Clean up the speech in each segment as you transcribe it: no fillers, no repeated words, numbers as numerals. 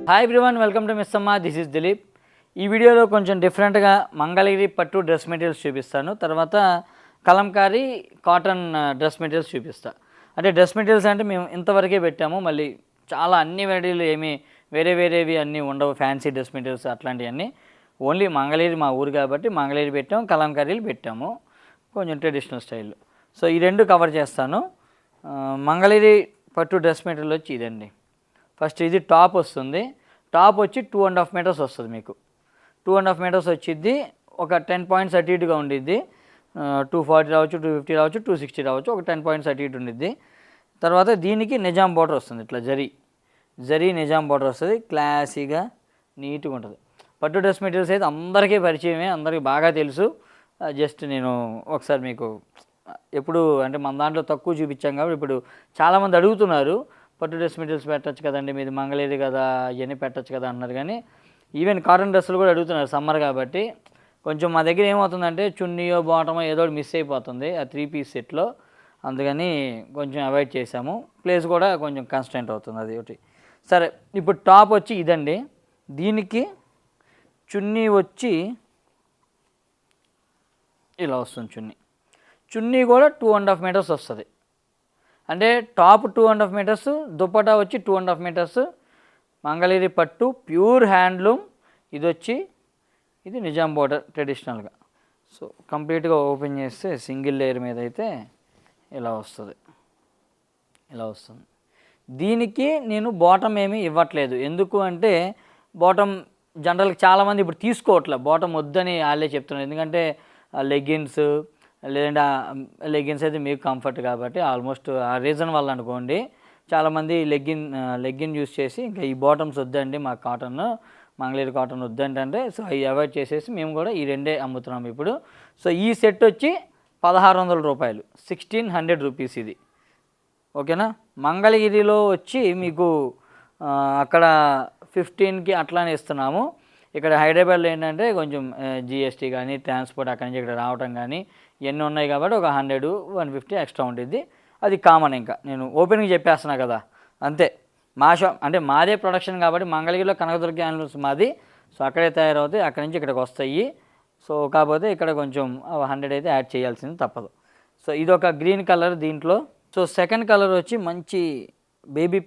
Hi everyone, welcome to miss Amma. This is Dilip. ఈ వీడియోలో కొంచెం డిఫరెంట్గా మంగళగిరి పట్టు డ్రెస్ మెటీరియల్స్ చూపిస్తాను. తర్వాత కలంకారీ కాటన్ డ్రెస్ మెటీరియల్స్ చూపిస్తా. అంటే డ్రెస్ మెటీరియల్స్ అంటే మేము ఇంతవరకే పెట్టాము. మళ్ళీ చాలా అన్ని వెరైటీలు ఏమీ వేరేవి అన్నీ ఉండవు. ఫ్యాన్సీ డ్రెస్ మెటీరియల్స్ అట్లాంటివన్నీ ఓన్లీ మంగళగిరి మా ఊరు కాబట్టి మంగళగిరి పెట్టాము, కలంకారీలు పెట్టాము, కొంచెం ట్రెడిషనల్ స్టైల్. సో ఈ రెండు కవర్ చేస్తాను. మంగళగిరి పట్టు డ్రెస్ మెటీరియల్ వచ్చి ఇదండి. ఫస్ట్ ఇది టాప్ వస్తుంది. టాప్ వచ్చి 2.5 మీటర్స్ వస్తుంది. మీకు 2.5 మీటర్స్ వచ్చిద్ది. ఒక 10 పాయింట్స్ అటు ఇటుగా ఉండిద్ది. 240 రావచ్చు, 250 రావచ్చు, 260 రావచ్చు. ఒక 10 పాయింట్స్ అటు ఇటు ఉండిద్ది. తర్వాత దీనికి నిజాం బార్డర్ వస్తుంది. ఇట్లా జరీ నిజాం బార్డర్ వస్తుంది. క్లాసీగా నీట్గా ఉంటుంది. పట్టు డ్రెస్ మెటీరియల్స్ అయితే అందరికీ పరిచయమే, అందరికీ బాగా తెలుసు. జస్ట్ నేను ఒకసారి మీకు ఎప్పుడు అంటే మన దాంట్లో తక్కువ చూపించాం కాబట్టి ఇప్పుడు చాలామంది అడుగుతున్నారు, పట్టు డ్రెస్ మెటీరియల్స్ పెట్టచ్చు కదండి, మీది మంగళగిరి కదా, ఇవన్నీ పెట్టచ్చు కదా అన్నారు. కానీ ఈవెన్ కాటన్ డ్రెస్సులు కూడా అడుగుతున్నారు సమ్మర్ కాబట్టి. కొంచెం మా దగ్గర ఏమవుతుందంటే చున్నీయో బాటమో ఏదో మిస్ అయిపోతుంది ఆ 3 పీస్ సెట్లో. అందుకని కొంచెం అవాయిడ్ చేసాము. ప్లేస్ కూడా కొంచెం కన్స్టెంట్ అవుతుంది, అది ఒకటి. సరే, ఇప్పుడు టాప్ వచ్చి ఇదండి. దీనికి చున్నీ వచ్చి ఇలా వస్తుంది. చున్నీ కూడా 2.5 మీటర్స్ వస్తుంది. అంటే టాప్ 2.5 మీటర్స్, దుపట్టా వచ్చి 2.5 మీటర్స్. మంగళగిరి పట్టు ప్యూర్ హ్యాండ్లూమ్. ఇది నిజాం బోర్డర్ ట్రెడిషనల్గా. సో కంప్లీట్గా ఓపెన్ చేస్తే సింగిల్ లేయర్ మీద అయితే ఇలా వస్తుంది. దీనికి నేను బాటమ్ ఏమీ ఇవ్వట్లేదు. ఎందుకు అంటే బాటమ్ జనరల్గా చాలామంది ఇప్పుడు తీసుకోవట్లే, బాటమ్ వద్దని వాళ్ళే చెప్తున్నారు. ఎందుకంటే లెగ్గిన్స్ లేదంటే లెగ్గిన్స్ అయితే మీకు కంఫర్ట్ కాబట్టి ఆల్మోస్ట్ ఆ రీజన్ వల్ల అనుకోండి చాలామంది లెగ్గిన్ యూస్ చేసి ఇంకా ఈ బాటమ్స్ వద్దండి మాకు కాటన్, మంగళగిరి కాటన్ వద్దంటే సో అవి అవాయిడ్ చేసేసి మేము కూడా ఈ రెండే అమ్ముతున్నాం ఇప్పుడు. సో ఈ సెట్ వచ్చి 1600 రూపాయలు, 1600 రూపీస్ ఇది. ఓకేనా. మంగళగిరిలో వచ్చి మీకు అక్కడ 15కి అట్లానే ఇస్తున్నాము. ఇక్కడ హైదరాబాద్లో ఏంటంటే కొంచెం జిఎస్టీ కానీ ట్రాన్స్పోర్ట్ అక్కడి నుంచి ఇక్కడ రావడం కానీ ఇవన్నీ ఉన్నాయి కాబట్టి ఒక 100, 150 ఎక్స్ట్రా ఉంటుంది. అది కామన్. ఇంకా నేను ఓపెన్గా చెప్పేస్తున్నా కదా, అంతే. మా షాప్ అంటే మాదే ప్రొడక్షన్ కాబట్టి మంగళగిరిలో కనకదుర్గ హ్యాండ్లూమ్స్ మాది. సో అక్కడే తయారవుతాయి, అక్కడి నుంచి ఇక్కడికి వస్తాయి. సో కాకపోతే ఇక్కడ కొంచెం 100 అయితే యాడ్ చేయాల్సింది తప్పదు. సో ఇది ఒక గ్రీన్ కలర్ దీంట్లో. సో సెకండ్ కలర్ వచ్చి మంచి బేబీ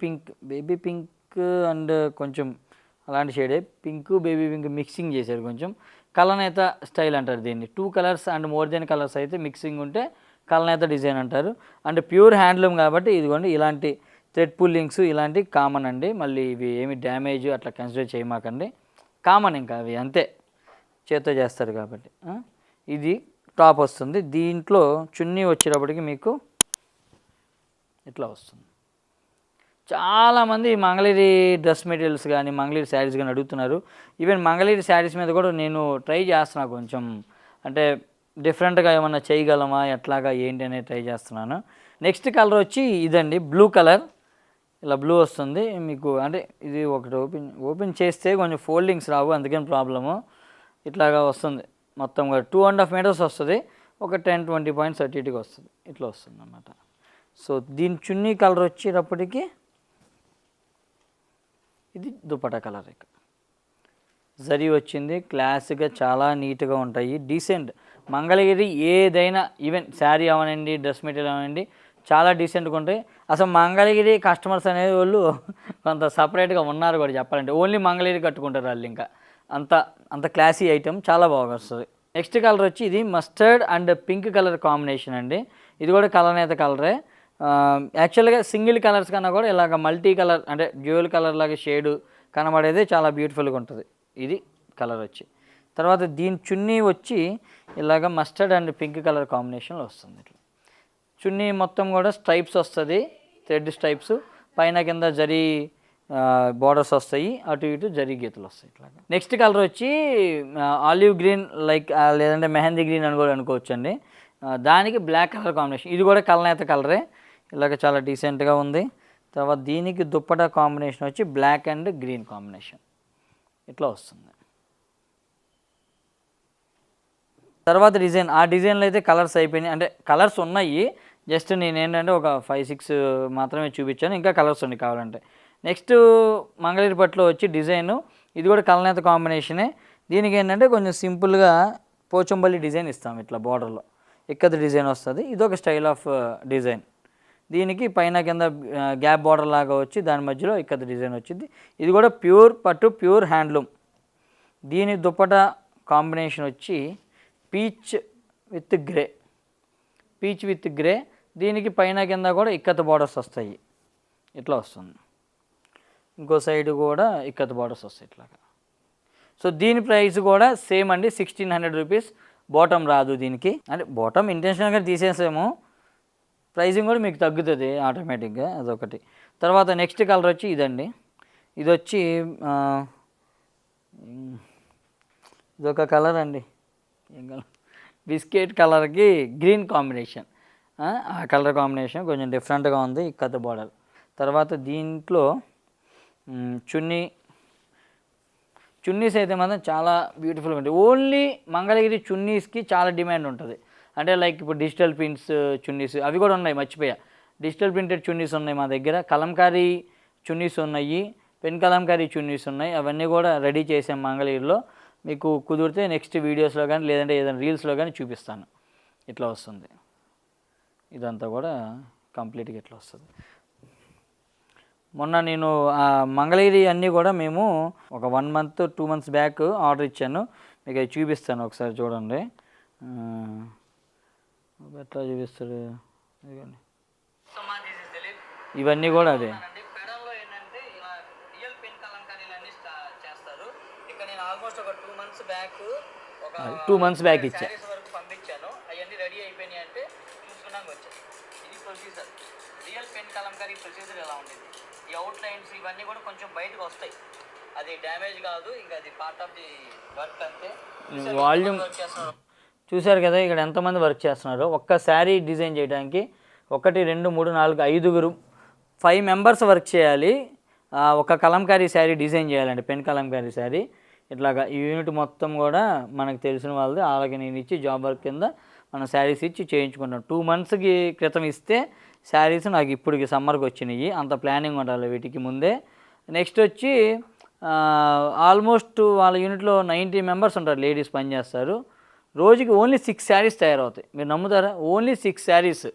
పింక్ అండ్ కొంచెం అలాంటి షేడే. పింక్ బేబీ పింక్ మిక్సింగ్ చేశారు. కొంచెం కలనేత స్టైల్ అంటారు దీన్ని. 2 colours and more than colours అయితే మిక్సింగ్ ఉంటే కలనేత డిజైన్ అంటారు. అండ్ ప్యూర్ హ్యాండ్లూమ్ కాబట్టి ఇదిగోండి ఇలాంటి థ్రెడ్ పుల్లింగ్స్ ఇలాంటివి కామన్ అండి. మళ్ళీ ఇవి ఏమి డ్యామేజ్ అట్లా కన్సిడర్ చేయమాకండి, కామన్. ఇంకా అవి అంతే, చేత్తో చేస్తారు కాబట్టి. ఇది టాప్ వస్తుంది. దీంట్లో చున్నీ వచ్చేటప్పటికి మీకు ఇట్లా వస్తుంది. చాలామంది మంగళగిరి డ్రెస్ మెటీరియల్స్ కానీ మంగళగిరి శారీస్ కానీ అడుగుతున్నారు. ఈవెన్ మంగళగిరి శారీస్ మీద కూడా నేను ట్రై చేస్తున్నా కొంచెం, అంటే డిఫరెంట్గా ఏమన్నా చేయగలమా ఎట్లాగా ఏంటి అనేది ట్రై చేస్తున్నాను. నెక్స్ట్ కలర్ వచ్చి ఇదండి, బ్లూ కలర్. ఇలా బ్లూ వస్తుంది మీకు. అంటే ఇది ఒకటి ఓపెన్ చేస్తే కొంచెం ఫోల్డింగ్స్ రావు, అందుకని ప్రాబ్లము. ఇట్లాగా వస్తుంది మొత్తం కూడా 2.5 మీటర్స్ వస్తుంది. ఒక 10-20 పాయింట్స్ అటు ఇటుగా వస్తుంది. ఇట్లా వస్తుంది అన్నమాట. సో దీని చున్నీ కలర్ వచ్చేటప్పటికి ఇది దుపట్టా కలర్. ఇక జరీ వచ్చింది, క్లాస్గా చాలా నీట్గా ఉంటాయి, డీసెంట్. మంగళగిరి ఏదైనా ఈవెన్ శారీ అవనండి, డ్రెస్ మెటీరియల్ అవనండి, చాలా డీసెంట్గా ఉంటాయి. అసలు మంగళగిరి కస్టమర్స్ అనేది వాళ్ళు కొంత సపరేట్గా ఉన్నారు కూడా చెప్పాలంటే. ఓన్లీ మంగళగిరి కట్టుకుంటారు వాళ్ళు. ఇంకా అంత క్లాసీ ఐటమ్, చాలా బాగా వస్తుంది. నెక్స్ట్ కలర్ వచ్చి ఇది mustard and pink colour combination అండి. ఇది కూడా కలనేత కలరే. యాక్చువల్గా సింగిల్ కలర్స్ కన్నా కూడా ఇలాగ మల్టీ కలర్ అంటే డ్యూయల్ కలర్ లాగా షేడు కనబడేది చాలా బ్యూటిఫుల్గా ఉంటుంది. ఇది కలర్ వచ్చి. తర్వాత దీని చున్నీ వచ్చి ఇలాగ మస్టర్డ్ అండ్ పింక్ కలర్ కాంబినేషన్లో వస్తుంది. ఇట్లా చున్నీ మొత్తం కూడా స్ట్రైప్స్ వస్తుంది, థ్రెడ్ స్ట్రైప్స్, పైన కింద జరీ బార్డర్స్ వస్తాయి, అటు ఇటు జరీ గీతలు వస్తాయి ఇట్లాగా. నెక్స్ట్ కలర్ వచ్చి ఆలివ్ గ్రీన్, లైక్ లేదంటే మెహందీ గ్రీన్ అని కూడా అనుకోవచ్చు అండి. దానికి బ్లాక్ కలర్ కాంబినేషన్. ఇది కూడా కలనేత కలరే. ఇలాగ చాలా డీసెంట్గా ఉంది. తర్వాత దీనికి దుప్పటా కాంబినేషన్ వచ్చి బ్లాక్ అండ్ గ్రీన్ కాంబినేషన్ ఇట్లా వస్తుంది. తర్వాత డిజైన్, ఆ డిజైన్లో అయితే కలర్స్ అయిపోయినాయి, అంటే కలర్స్ ఉన్నాయి, జస్ట్ నేనేంటంటే ఒక 5-6 మాత్రమే చూపించాను, ఇంకా కలర్స్ ఉన్నాయి కావాలంటే. నెక్స్ట్ మంగళగిరి పట్టులో వచ్చి డిజైను, ఇది కూడా కలనేత కాంబినేషనే. దీనికి ఏంటంటే కొంచెం సింపుల్గా పోచంపల్లి డిజైన్ ఇస్తాం, ఇట్లా బార్డర్లో ఇక్కత డిజైన్ వస్తుంది. ఇదొక స్టైల్ ఆఫ్ డిజైన్. దీనికి పైన కింద గ్యాప్ బార్డర్ లాగా వచ్చి దాని మధ్యలో ఇక్కత డిజైన్ వచ్చింది. ఇది కూడా ప్యూర్ పట్టు, ప్యూర్ హ్యాండ్లూమ్. దీని దుపట్టా కాంబినేషన్ వచ్చి పీచ్ విత్ గ్రే. దీనికి పైన కింద కూడా ఇక్కత బార్డర్స్ వస్తాయి, ఇట్లా వస్తుంది. ఇంకో సైడ్ కూడా ఇక్కత బార్డర్స్ వస్తాయి ఇట్లాగా. సో దీని ప్రైస్ కూడా సేమ్ అండి, 1600 రూపీస్. బాటమ్ రాదు దీనికి, అంటే బాటమ్ ఇంటెన్షనల్గా తీసేసాము, ప్రైజింగ్ కూడా మీకు తగ్గుతుంది ఆటోమేటిక్గా, అదొకటి. తర్వాత నెక్స్ట్ కలర్ వచ్చి ఇదండి. ఇది వచ్చి ఇదొక కలర్ అండి, ఏం కలర్, బిస్కెట్ కలర్కి గ్రీన్ కాంబినేషన్. ఆ కలర్ కాంబినేషన్ కొంచెం డిఫరెంట్గా ఉంది, ఇక్కత బార్డర్. తర్వాత దీంట్లో చున్నీస్ అయితే మాత్రం చాలా బ్యూటిఫుల్గా ఉంటాయి. ఓన్లీ మంగళగిరి చున్నీస్కి చాలా డిమాండ్ ఉంటుంది. అంటే లైక్ ఇప్పుడు డిజిటల్ ప్రింట్స్ చున్నీస్ అవి కూడా ఉన్నాయి, మర్చిపోయా. డిజిటల్ ప్రింటెడ్ చున్నీస్ ఉన్నాయి మా దగ్గర, కలంకారీ చున్నీస్ ఉన్నాయి, పెన్ కలంకారీ చున్నీస్ ఉన్నాయి. అవన్నీ కూడా రెడీ చేసాం మంగళగిరిలో. మీకు కుదిరితే నెక్స్ట్ వీడియోస్లో కానీ లేదంటే ఏదైనా రీల్స్లో కానీ చూపిస్తాను. ఇట్లా వస్తుంది, ఇదంతా కూడా కంప్లీట్గా ఇట్లా వస్తుంది. మొన్న నేను మంగళగిరి అన్నీ కూడా మేము ఒక 1 month 2 months బ్యాక్ ఆర్డర్ ఇచ్చాను, మీకు అవి చూపిస్తాను ఒకసారి చూడండి. ఎట్లా చూపిస్తాడు, ఇవన్నీ కూడా అదే. టూ మంత్స్ బ్యాక్ ఇచ్చా. పంపించాను, అవన్నీ రెడీ అయిపోయినాయి అంటే చూసుకున్నాక వచ్చాను. ఇది procedure, real pen Kalamkari procedure ఎలా ఉండేది. ఈ అవుట్ లైన్స్ ఇవన్నీ కూడా కొంచెం బయటకు వస్తాయి, అది డ్యామేజ్ కాదు, ఇంకా అది పార్ట్ ఆఫ్ ది వర్క్ అంతే. వాల్యూమ్ చూశారు కదా, ఇక్కడ ఎంతమంది వర్క్ చేస్తున్నారు. ఒక్క శారీ డిజైన్ చేయడానికి 1 2 3 4 5 5 members వర్క్ చేయాలి. ఒక కలంకారీ శారీ డిజైన్ చేయాలండి, పెన్ కలంకారీ శారీ. ఇట్లాగా ఈ యూనిట్ మొత్తం కూడా మనకు తెలిసిన వాళ్ళది, వాళ్ళకి నేను ఇచ్చి జాబ్ వర్క్ కింద మనం శారీస్ ఇచ్చి చేయించుకుంటాం. 2 months క్రితం ఇస్తే శారీస్ నాకు ఇప్పటికి సమ్మర్కి వచ్చినాయి, అంత ప్లానింగ్ ఉండాలి వీటికి ముందే. నెక్స్ట్ వచ్చి ఆల్మోస్ట్ వాళ్ళ యూనిట్లో 90 members ఉంటారు, లేడీస్ పనిచేస్తారు. రోజుకి ఓన్లీ 6 శారీస్ తయారవుతాయి, మీరు నమ్ముతారా? ఓన్లీ 6 శారీస్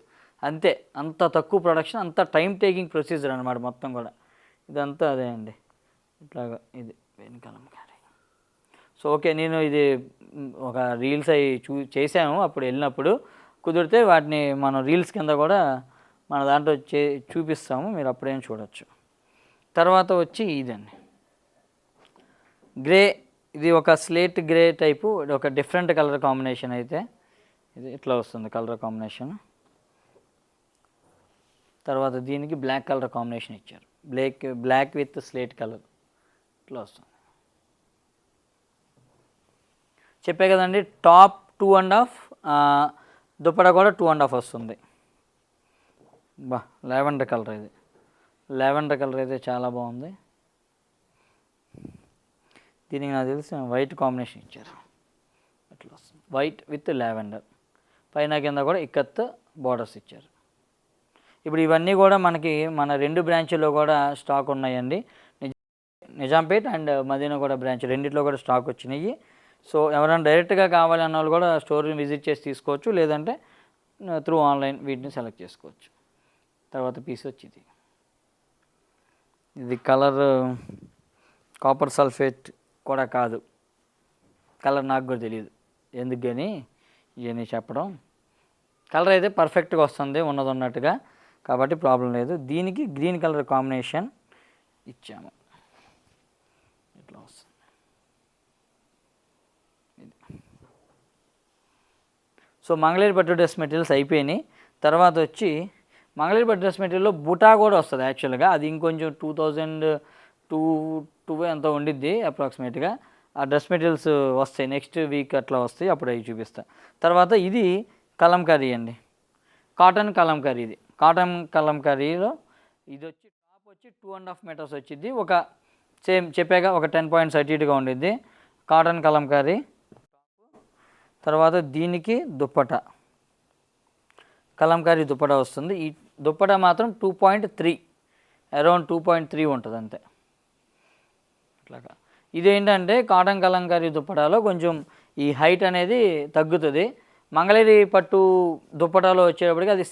అంతే. అంత తక్కువ ప్రొడక్షన్, అంత టైం టేకింగ్ ప్రొసీజర్ అనమాట మొత్తం కూడా. ఇదంతా అదే అండి, ఇట్లాగా ఇది పెన్ కలంకారీ. సో ఓకే, నేను ఇది ఒక రీల్స్ అవి చేశాను అప్పుడు వెళ్ళినప్పుడు. కుదిరితే వాటిని మనం రీల్స్ కింద కూడా మన దాంట్లో చూపిస్తాము, మీరు అప్పుడేం చూడొచ్చు. తర్వాత వచ్చి ఇదండి గ్రే. ఇది ఒక స్లేట్ గ్రే టైపు, ఒక డిఫరెంట్ కలర్ కాంబినేషన్. అయితే ఇది ఇట్లా వస్తుంది కలర్ కాంబినేషన్. తర్వాత దీనికి బ్లాక్ కలర్ కాంబినేషన్ ఇచ్చారు, బ్లాక్ విత్ స్లేట్ కలర్ ఇట్లా వస్తుంది. చెప్పే కదండి, టాప్ 2.5, దుపట్టా కూడా 2.5 వస్తుంది. లావెండర్ కలర్, ఇది లావెండర్ కలర్ అయితే చాలా బాగుంది. దీనికి నాకు తెలిసి వైట్ కాంబినేషన్ ఇచ్చారు, అట్లా వస్తుంది, వైట్ విత్ లావెండర్. పైన కింద కూడా ఇక్కత్ బార్డర్స్ ఇచ్చారు. ఇప్పుడు ఇవన్నీ కూడా మనకి మన 2 బ్రాంచ్ల్లో కూడా స్టాక్ ఉన్నాయండి, నిజాంపేట్ అండ్ మదీనాగూడ బ్రాంచ్ రెండిట్లో కూడా స్టాక్ వచ్చినాయి. సో ఎవరైనా డైరెక్ట్గా కావాలన్న వాళ్ళు కూడా స్టోర్ని విజిట్ చేసి తీసుకోవచ్చు, లేదంటే త్రూ ఆన్లైన్ వీటిని సెలెక్ట్ చేసుకోవచ్చు. తర్వాత పీస్ వచ్చి ఇది కలర్ కాపర్ సల్ఫేట్ కూడా కాదు, కలర్ నాకు కూడా తెలియదు ఎందుకు కానీ ఇవన్నీ చెప్పడం. కలర్ అయితే పర్ఫెక్ట్గా వస్తుంది ఉన్నది ఉన్నట్టుగా, కాబట్టి ప్రాబ్లం లేదు. దీనికి గ్రీన్ కలర్ కాంబినేషన్ ఇచ్చాము, ఇట్లా వస్తుంది. సో మంగళగిరి పట్టు డ్రెస్ మెటీరియల్స్ అయిపోయినాయి. తర్వాత వచ్చి మంగళగిరి పట్టు డ్రెస్ మెటీరియల్లో బుటా కూడా వస్తుంది యాక్చువల్గా, అది ఇంకొంచెం 2002 ఎంతో ఉండిద్ది అప్రాక్సిమేట్గా. ఆ డ్రెస్ మెటీరియల్స్ వస్తాయి నెక్స్ట్ వీక్ అట్లా వస్తాయి, అప్పుడు అవి చూపిస్తా. తర్వాత ఇది కలంకారీ అండి, కాటన్ కలంకారీ. ఇది కాటన్ కలంకారీలో ఇది వచ్చి టాప్ వచ్చి 2.5 meters వచ్చింది. ఒక సేమ్ చెప్పాక ఒక 10 points అటు ఇటుగా ఉండిద్ది, కాటన్ కలంకారీ. తర్వాత దీనికి దుప్పట కలంకారీ దుప్పటా వస్తుంది. ఈ దుప్పటా మాత్రం 2.3 అరౌండ్ 2.3 ఉంటుంది అంతే. అట్లాగా ఇదేంటంటే కాటన్ కలంకారీ దుప్పటాలో కొంచెం ఈ హైట్ అనేది తగ్గుతుంది. మంగళగిరి పట్టు దుప్పటాలో వచ్చేటప్పటికి అది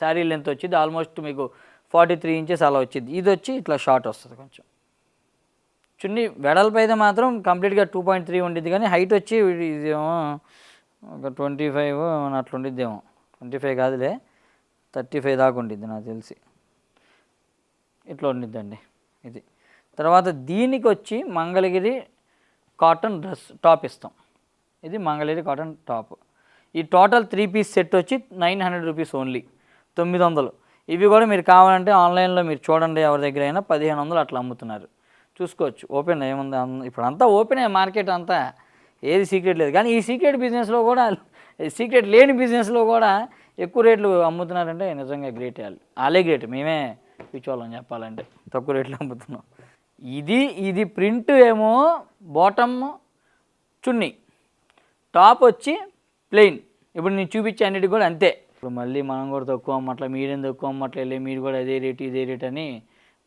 శారీ లెంత్ వచ్చింది ఆల్మోస్ట్ మీకు 43 ఇంచెస్ అలా వచ్చింది. ఇది వచ్చి ఇట్లా షార్ట్ వస్తుంది. కొంచెం చున్నీ వెడల్పు అయితే మాత్రం కంప్లీట్గా 2.3 ఉండిద్ది, కానీ హైట్ వచ్చి ఇదేమో ఒక 25 అట్లా ఉండిద్దేమో. 25 కాదులే, 35 దాకా ఉండిద్ది నాకు తెలిసి. ఇట్లా ఉండిద్దండి ఇది. తర్వాత దీనికి వచ్చి మంగళగిరి కాటన్ టాప్ ఇస్తాం. ఇది మంగళగిరి కాటన్ టాప్. ఈ టోటల్ 3 పీస్ సెట్ వచ్చి 900 రూపీస్ ఓన్లీ, 900. ఇవి కూడా మీరు కావాలంటే ఆన్లైన్లో మీరు చూడండి, ఎవరి దగ్గర అయినా 1500 అట్లా అమ్ముతున్నారు, చూసుకోవచ్చు. ఓపెన్ ఏముంది, ఇప్పుడు అంతా ఓపెన్ మార్కెట్ అంతా, ఏది సీక్రెట్ లేదు. కానీ ఈ సీక్రెట్ బిజినెస్లో కూడా, సీక్రెట్ లేని బిజినెస్లో కూడా ఎక్కువ రేట్లు అమ్ముతున్నారంటే నిజంగా గ్రేట్. వాళ్ళే గ్రేట్, మేమే పిచ్చోళ్ళం చెప్పాలంటే, తక్కువ రేట్లు అమ్ముతున్నాం. ఇది ప్రింట్ ఏమో బాటమ్ చున్నీ, టాప్ వచ్చి ప్లెయిన్. ఇప్పుడు నేను చూపించే అన్నిటికి కూడా అంతే. ఇప్పుడు మళ్ళీ మనం కూడా తక్కువ అమ్మట్ల, మీరేం తక్కువ అమ్మట్లే, మీరు కూడా ఇదే రేట్ అని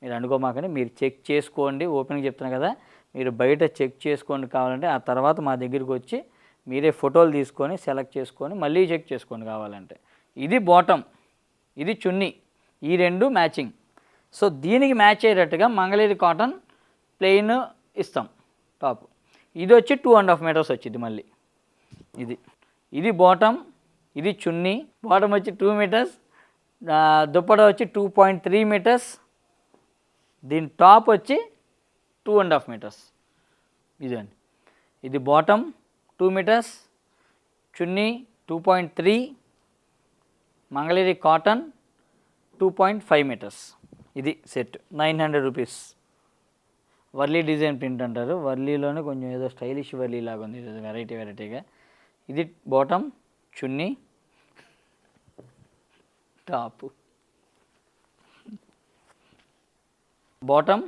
మీరు అనుకోమాకని మీరు చెక్ చేసుకోండి. ఓపెన్గా చెప్తున్నా కదా, మీరు బయట చెక్ చేసుకోండి కావాలంటే. ఆ తర్వాత మా దగ్గరికి వచ్చి మీరే ఫోటోలు తీసుకొని సెలెక్ట్ చేసుకొని మళ్ళీ చెక్ చేసుకోండి కావాలంటే. ఇది బాటమ్, ఇది చున్నీ, ఈ రెండు మ్యాచింగ్. సో దీనికి మ్యాచ్ అయ్యేటట్టుగా మంగళగిరి కాటన్ ప్లెయిన్ ఇస్తాం టాప్. ఇది వచ్చి 2.5 మీటర్స్ వచ్చింది మళ్ళీ. ఇది బాటమ్, ఇది చున్నీ. బాటమ్ వచ్చి 2 మీటర్స్, దుప్పట వచ్చి 2.3 మీటర్స్, దీని టాప్ వచ్చి 2.5 మీటర్స్. ఇదండి, ఇది bottom 2 metres, chunni 2.3, Mangalagiri cotton 2.5 metres. ఇది set 900 rupees. Warli design print అంటారు, వర్లీలోనే కొంచెం ఏదో స్టైలిష్ వర్లీ లాగా ఉంది, వెరైటీగా. ఇది bottom, chunni, top. Bottom,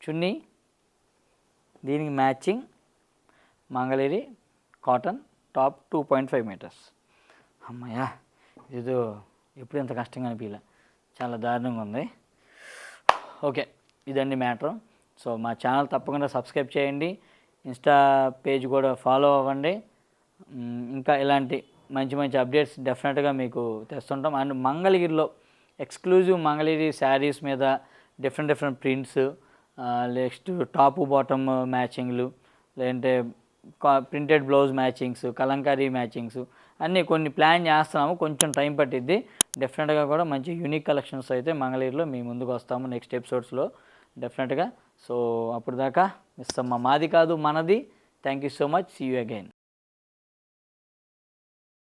chunni, దీనికి matching Mangalagiri cotton top 2.5 metres. అమ్మయ్యా, ఇదో ఎప్పుడు ఎంత కష్టంగా అనిపించలే, చాలా దారుణంగా ఉంది. ఓకే, ఇదండి మ్యాటర్. సో మా ఛానల్ తప్పకుండా సబ్స్క్రైబ్ చేయండి, ఇన్స్టా పేజ్ కూడా ఫాలో అవ్వండి. ఇంకా ఇలాంటి మంచి అప్డేట్స్ డెఫినెట్గా మీకు తెస్తుంటాం. అండ్ మంగళగిరిలో ఎక్స్క్లూజివ్ మంగళగిరి శారీస్ మీద different prints, next top bottom మ్యాచింగ్లు, లేదంటే printed blouse matchings, Kalamkari matchings అన్నీ కొన్ని ప్లాన్ చేస్తున్నాము. కొంచెం టైం పట్టిద్ది. డెఫినెట్గా కూడా మంచి యూనిక్ కలెక్షన్స్ అయితే మంగళగిరిలో మీ ముందుకు వస్తాము నెక్స్ట్ ఎపిసోడ్స్లో డెఫినెట్గా. సో అప్పుడు దాకా మిస్ అమ్మ, మాది కాదు మనది. Thank you so much. See you again.